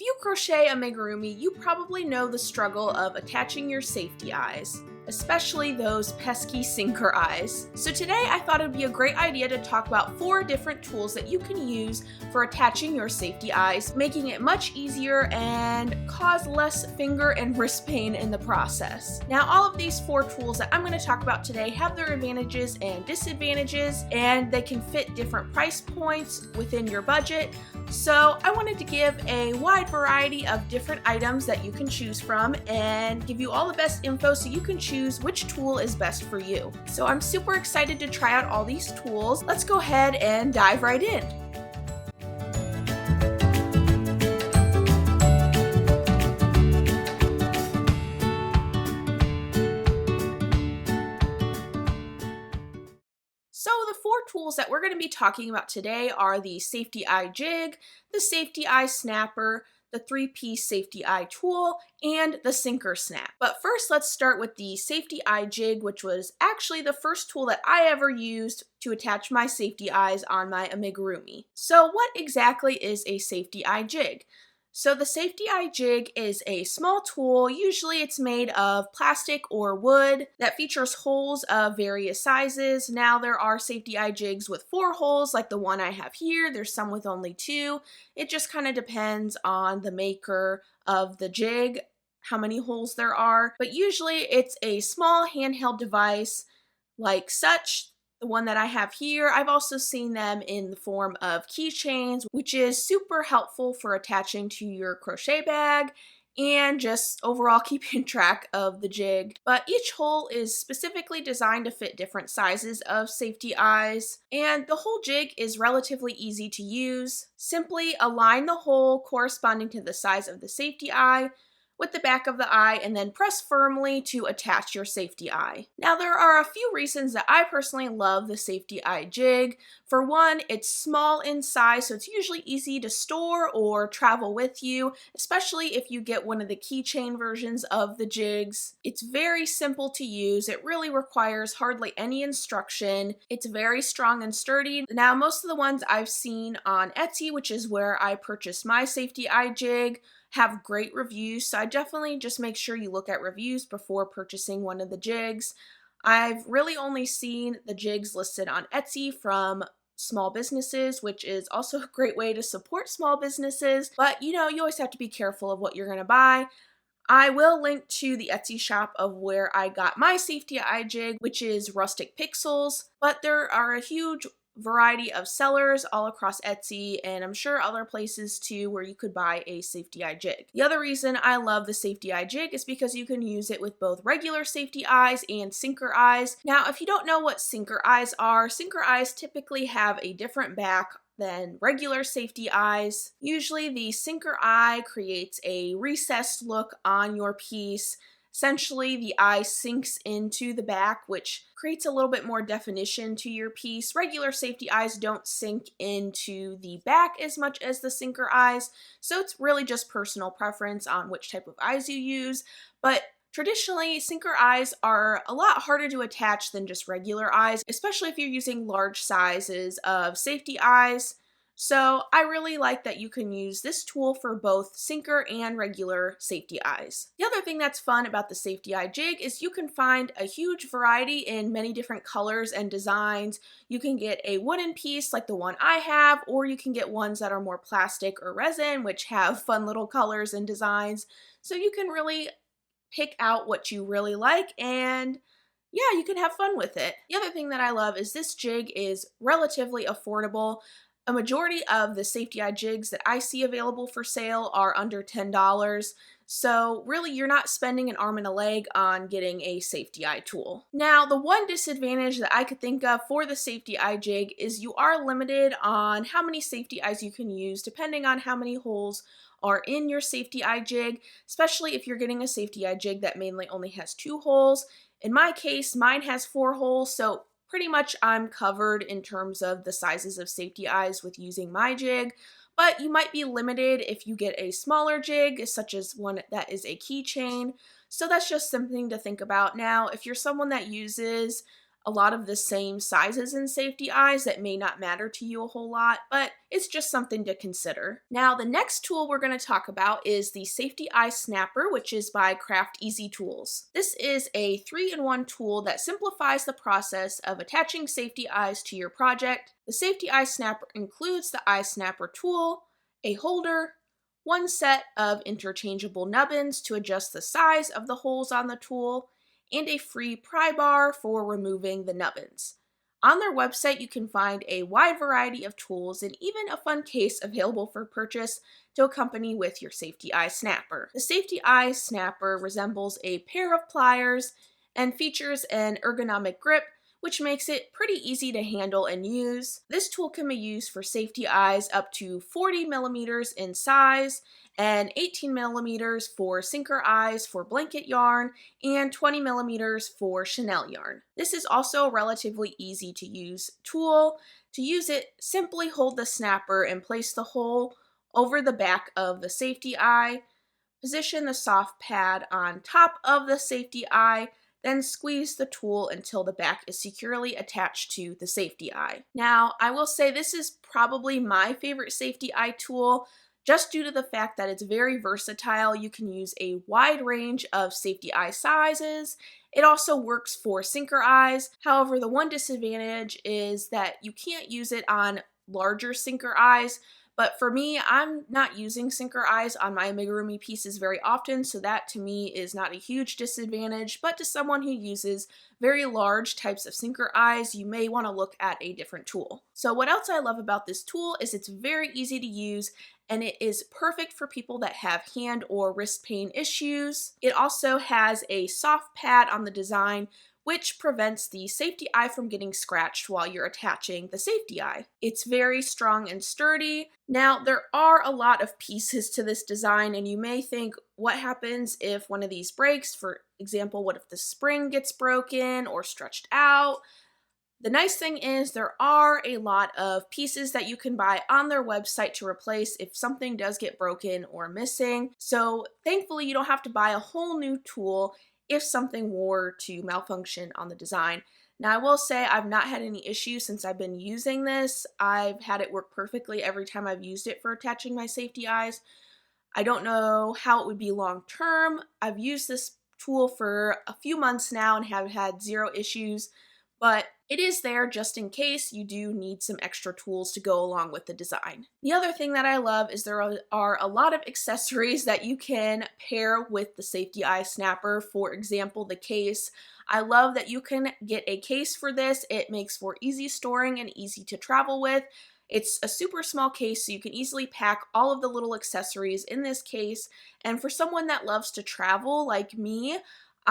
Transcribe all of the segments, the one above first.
If you crochet amigurumi, you probably know the struggle of attaching your safety eyes, especially those pesky sinker eyes. So today I thought it would be a great idea to talk about 4 different tools that you can use for attaching your safety eyes, making it much easier and cause less finger and wrist pain in the process. Now, all of these 4 tools that I'm going to talk about today have their advantages and disadvantages, and they can fit different price points within your budget. So I wanted to give a wide variety of different items that you can choose from and give you all the best info so you can choose which tool is best for you. So I'm super excited to try out all these tools. Let's go ahead and dive right in. So the 4 tools that we're going to be talking about today are the safety eye jig, the safety eye snapper, the 3-piece safety eye tool, and the sinker snap. But first, let's start with the safety eye jig, which was actually the first tool that I ever used to attach my safety eyes on my amigurumi. So what exactly is a safety eye jig? So the safety eye jig is a small tool, usually it's made of plastic or wood, that features holes of various sizes. Now there are safety eye jigs with 4 holes like the one I have here, there's some with only 2. It just kind of depends on the maker of the jig, how many holes there are, but usually it's a small handheld device like such. The one that I have here, I've also seen them in the form of keychains, which is super helpful for attaching to your crochet bag and just overall keeping track of the jig. But each hole is specifically designed to fit different sizes of safety eyes, and the whole jig is relatively easy to use. Simply align the hole corresponding to the size of the safety eye with the back of the eye and then press firmly to attach your safety eye. Now there are a few reasons that I personally love the safety eye jig. For one, it's small in size, so it's usually easy to store or travel with you, especially if you get one of the keychain versions of the jigs. It's very simple to use. It really requires hardly any instruction. It's very strong and sturdy. Now most of the ones I've seen on Etsy, which is where I purchased my safety eye jig, have great reviews, so I definitely just make sure you look at reviews before purchasing one of the jigs. I've really only seen the jigs listed on Etsy from small businesses, which is also a great way to support small businesses, but you always have to be careful of what you're going to buy. I will link to the Etsy shop of where I got my safety eye jig, which is Rustic Pixels, but there are a huge variety of sellers all across Etsy, and I'm sure other places too where you could buy a safety eye jig. The other reason I love the safety eye jig is because you can use it with both regular safety eyes and sinker eyes. Now, if you don't know what sinker eyes typically have a different back than regular safety eyes. Usually the sinker eye creates a recessed look on your piece. Essentially, the eye sinks into the back, which creates a little bit more definition to your piece. Regular safety eyes don't sink into the back as much as the sinker eyes, so it's really just personal preference on which type of eyes you use. But traditionally, sinker eyes are a lot harder to attach than just regular eyes, especially if you're using large sizes of safety eyes. So I really like that you can use this tool for both sinker and regular safety eyes. The other thing that's fun about the safety eye jig is you can find a huge variety in many different colors and designs. You can get a wooden piece like the one I have, or you can get ones that are more plastic or resin, which have fun little colors and designs. So you can really pick out what you really like, and yeah, you can have fun with it. The other thing that I love is this jig is relatively affordable. A majority of the safety eye jigs that I see available for sale are under $10. So really, you're not spending an arm and a leg on getting a safety eye tool. Now, the one disadvantage that I could think of for the safety eye jig is you are limited on how many safety eyes you can use depending on how many holes are in your safety eye jig, especially if you're getting a safety eye jig that mainly only has 2 holes. In my case, mine has 4 holes, so pretty much I'm covered in terms of the sizes of safety eyes with using my jig, but you might be limited if you get a smaller jig, such as one that is a keychain. So that's just something to think about. Now, if you're someone that uses a lot of the same sizes in safety eyes that may not matter to you a whole lot, but it's just something to consider. Now, the next tool we're going to talk about is the Safety Eye Snapper, which is by Craft Easy Tools. This is a 3-in-1 tool that simplifies the process of attaching safety eyes to your project. The Safety Eye Snapper includes the eye snapper tool, a holder, one set of interchangeable nubbins to adjust the size of the holes on the tool, and a free pry bar for removing the nubbins. On their website, you can find a wide variety of tools and even a fun case available for purchase to accompany with your Safety Eye Snapper. The Safety Eye Snapper resembles a pair of pliers and features an ergonomic grip, which makes it pretty easy to handle and use. This tool can be used for safety eyes up to 40 millimeters in size and 18 millimeters for sinker eyes for blanket yarn and 20 millimeters for chenille yarn. This is also a relatively easy to use tool. To use it, simply hold the snapper and place the hole over the back of the safety eye. Position the soft pad on top of the safety eye, then squeeze the tool until the back is securely attached to the safety eye. Now, I will say this is probably my favorite safety eye tool, just due to the fact that it's very versatile. You can use a wide range of safety eye sizes. It also works for sinker eyes. However, the one disadvantage is that you can't use it on larger sinker eyes. But for me, I'm not using sinker eyes on my amigurumi pieces very often, so that to me is not a huge disadvantage. But to someone who uses very large types of sinker eyes, you may want to look at a different tool. So what else I love about this tool is it's very easy to use, and it is perfect for people that have hand or wrist pain issues. It also has a soft pad on the design, which prevents the safety eye from getting scratched while you're attaching the safety eye. It's very strong and sturdy. Now, there are a lot of pieces to this design, and you may think, what happens if one of these breaks? For example, what if the spring gets broken or stretched out? The nice thing is there are a lot of pieces that you can buy on their website to replace if something does get broken or missing. So thankfully, you don't have to buy a whole new tool if something were to malfunction on the design. Now, I will say I've not had any issues since I've been using this. I've had it work perfectly every time I've used it for attaching my safety eyes. I don't know how it would be long term. I've used this tool for a few months now and have had zero issues, but it is there just in case you do need some extra tools to go along with the design. The other thing that I love is there are a lot of accessories that you can pair with the Safety Eye Snapper. For example, the case. I love that you can get a case for this. It makes for easy storing and easy to travel with. It's a super small case, so you can easily pack all of the little accessories in this case. And for someone that loves to travel like me,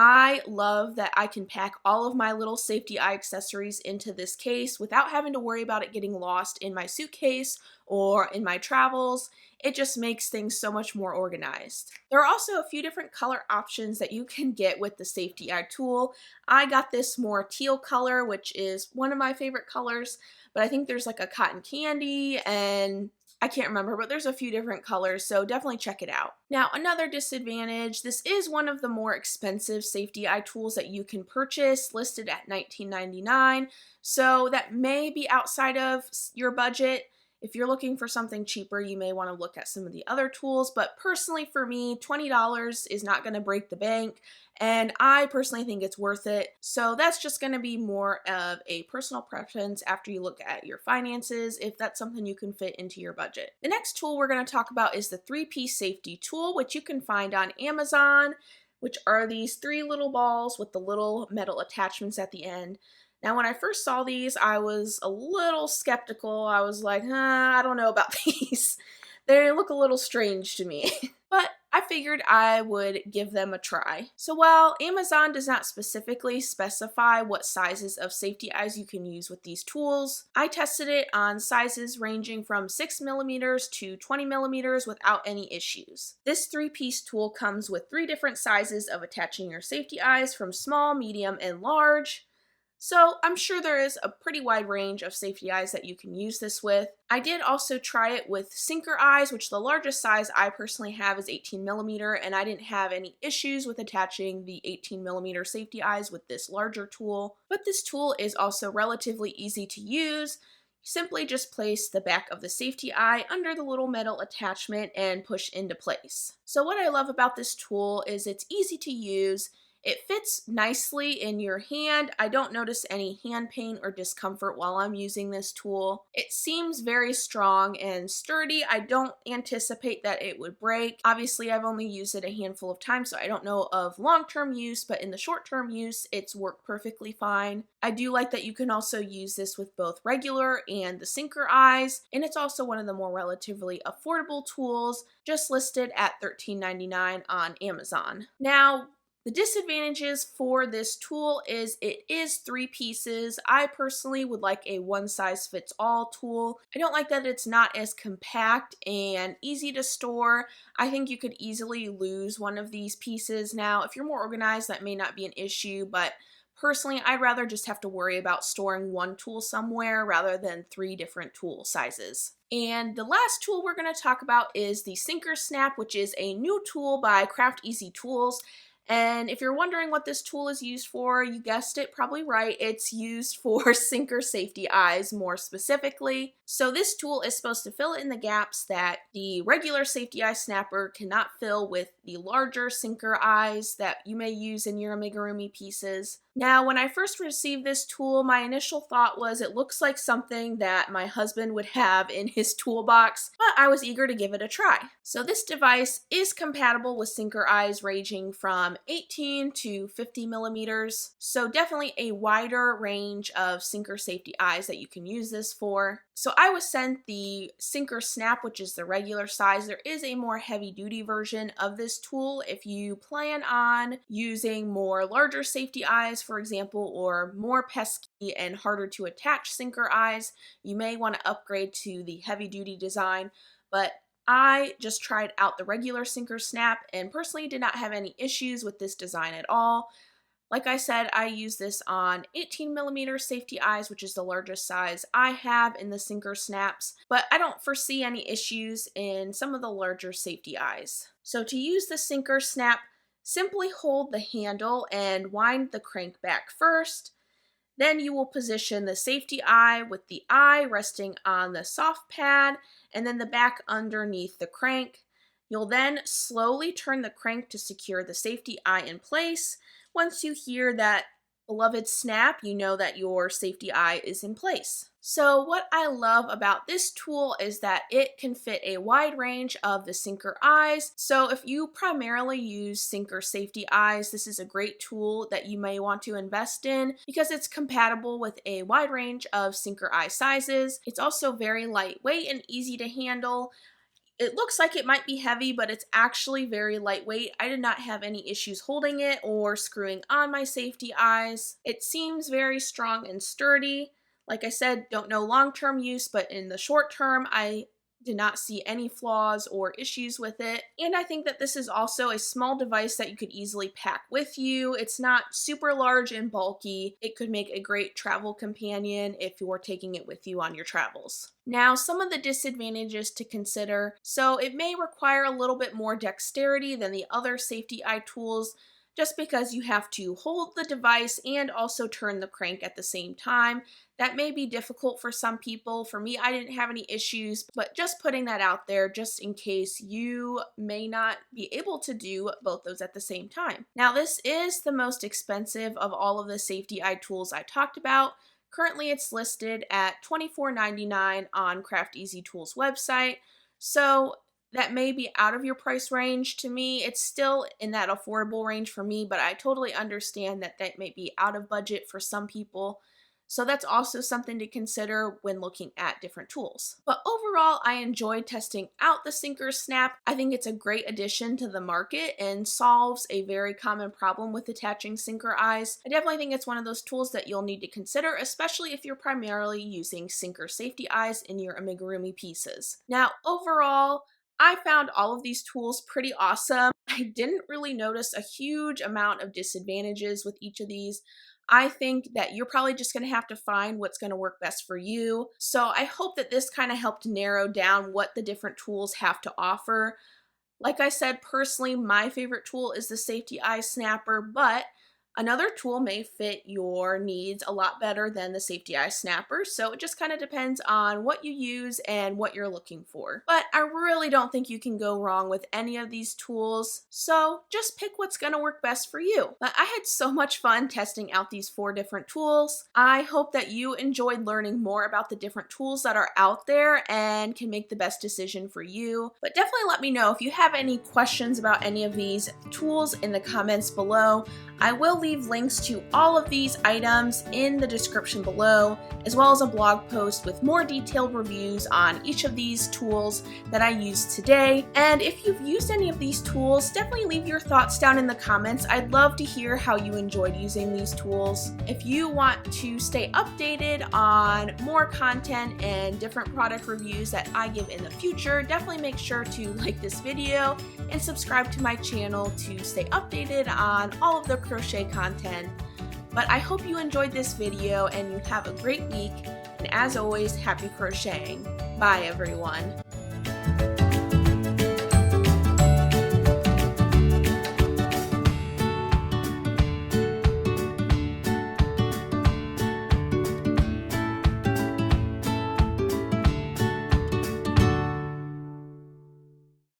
I love that I can pack all of my little safety eye accessories into this case without having to worry about it getting lost in my suitcase or in my travels. It just makes things so much more organized. There are also a few different color options that you can get with the Safety Eye tool. I got this more teal color, which is one of my favorite colors, but I think there's like a cotton candy and I can't remember, but there's a few different colors, so definitely check it out. Now, another disadvantage, this is one of the more expensive safety eye tools that you can purchase, listed at $19.99, so that may be outside of your budget. If you're looking for something cheaper, you may want to look at some of the other tools, but personally for me, $20 is not going to break the bank, and I personally think it's worth it. So that's just going to be more of a personal preference after you look at your finances, if that's something you can fit into your budget. The next tool we're going to talk about is the 3-piece safety tool, which you can find on Amazon, which are these 3 little balls with the little metal attachments at the end. Now, when I first saw these, I was a little skeptical. I was like, I don't know about these. They look a little strange to me. But I figured I would give them a try. So while Amazon does not specifically specify what sizes of safety eyes you can use with these tools, I tested it on sizes ranging from 6 millimeters to 20 millimeters without any issues. This 3-piece tool comes with 3 different sizes of attaching your safety eyes, from small, medium, and large. So I'm sure there is a pretty wide range of safety eyes that you can use this with. I did also try it with sinker eyes, which the largest size I personally have is 18 millimeter, and I didn't have any issues with attaching the 18 millimeter safety eyes with this larger tool. But this tool is also relatively easy to use. Simply just place the back of the safety eye under the little metal attachment and push into place. So what I love about this tool is it's easy to use. It fits nicely in your hand. I don't notice any hand pain or discomfort while I'm using this tool. It seems very strong and sturdy. I don't anticipate that it would break. Obviously, I've only used it a handful of times, so I don't know of long-term use, but in the short-term use, it's worked perfectly fine. I do like that you can also use this with both regular and the sinker eyes, and it's also one of the more relatively affordable tools, just listed at $13.99 on Amazon. Now, the disadvantages for this tool is it is 3 pieces. I personally would like a one-size-fits-all tool. I don't like that it's not as compact and easy to store. I think you could easily lose one of these pieces. Now, if you're more organized, that may not be an issue, but personally, I'd rather just have to worry about storing one tool somewhere rather than 3 different tool sizes. And the last tool we're going to talk about is the Sinker Snap, which is a new tool by Craft Easy Tools. And if you're wondering what this tool is used for, you guessed it probably right. It's used for sinker safety eyes more specifically. So this tool is supposed to fill in the gaps that the regular safety eye snapper cannot fill with the larger sinker eyes that you may use in your amigurumi pieces. Now, when I first received this tool, my initial thought was it looks like something that my husband would have in his toolbox, but I was eager to give it a try. So this device is compatible with sinker eyes ranging from 18 to 50 millimeters, so definitely a wider range of sinker safety eyes that you can use this for. So I was sent the Sinker Snap, which is the regular size. There is a more heavy-duty version of this tool if you plan on using more larger safety eyes, for example, or more pesky and harder to attach sinker eyes. You may want to upgrade to the heavy-duty design, but I just tried out the regular Sinker Snap and personally did not have any issues with this design at all. Like I said, I use this on 18 millimeter safety eyes, which is the largest size I have in the Sinker Snaps, but I don't foresee any issues in some of the larger safety eyes. So to use the Sinker Snap, simply hold the handle and wind the crank back first. Then you will position the safety eye with the eye resting on the soft pad and then the back underneath the crank. You'll then slowly turn the crank to secure the safety eye in place. Once you hear that beloved snap, you know that your safety eye is in place. So what I love about this tool is that it can fit a wide range of the sinker eyes. So if you primarily use sinker safety eyes, this is a great tool that you may want to invest in because it's compatible with a wide range of sinker eye sizes. It's also very lightweight and easy to handle. It looks like it might be heavy, but it's actually very lightweight. I did not have any issues holding it or screwing on my safety eyes. It seems very strong and sturdy. Like I said, don't know long-term use, but in the short term, I did not see any flaws or issues with it. And I think that this is also a small device that you could easily pack with you. It's not super large and bulky. It could make a great travel companion if you're taking it with you on your travels. Now, some of the disadvantages to consider. So it may require a little bit more dexterity than the other safety eye tools, just because you have to hold the device and also turn the crank at the same time. That may be difficult for some people. For me, I didn't have any issues, but just putting that out there just in case you may not be able to do both those at the same time. Now, this is the most expensive of all of the safety eye tools I talked about. Currently, it's listed at $24.99 on Craft Easy Tools website. So that may be out of your price range. To me, it's still in that affordable range for me, but I totally understand that that may be out of budget for some people. So that's also something to consider when looking at different tools. But overall, I enjoyed testing out the Sinker Snap. I think it's a great addition to the market and solves a very common problem with attaching sinker eyes. I definitely think it's one of those tools that you'll need to consider, especially if you're primarily using sinker safety eyes in your amigurumi pieces. Now, overall, I found all of these tools pretty awesome. I didn't really notice a huge amount of disadvantages with each of these. I think that you're probably just going to have to find what's going to work best for you. So I hope that this kind of helped narrow down what the different tools have to offer. Like I said, personally, my favorite tool is the Safety Eye Snapper, but another tool may fit your needs a lot better than the Safety Eye Snapper, so it just kind of depends on what you use and what you're looking for. But I really don't think you can go wrong with any of these tools, so just pick what's going to work best for you. But I had so much fun testing out these 4 different tools. I hope that you enjoyed learning more about the different tools that are out there and can make the best decision for you. But definitely let me know if you have any questions about any of these tools in the comments below. I will leave links to all of these items in the description below, as well as a blog post with more detailed reviews on each of these tools that I used today. And if you've used any of these tools, definitely leave your thoughts down in the comments. I'd love to hear how you enjoyed using these tools. If you want to stay updated on more content and different product reviews that I give in the future, definitely make sure to like this video and subscribe to my channel to stay updated on all of the crochet content. But I hope you enjoyed this video and you have a great week, and as always, happy crocheting. Bye everyone.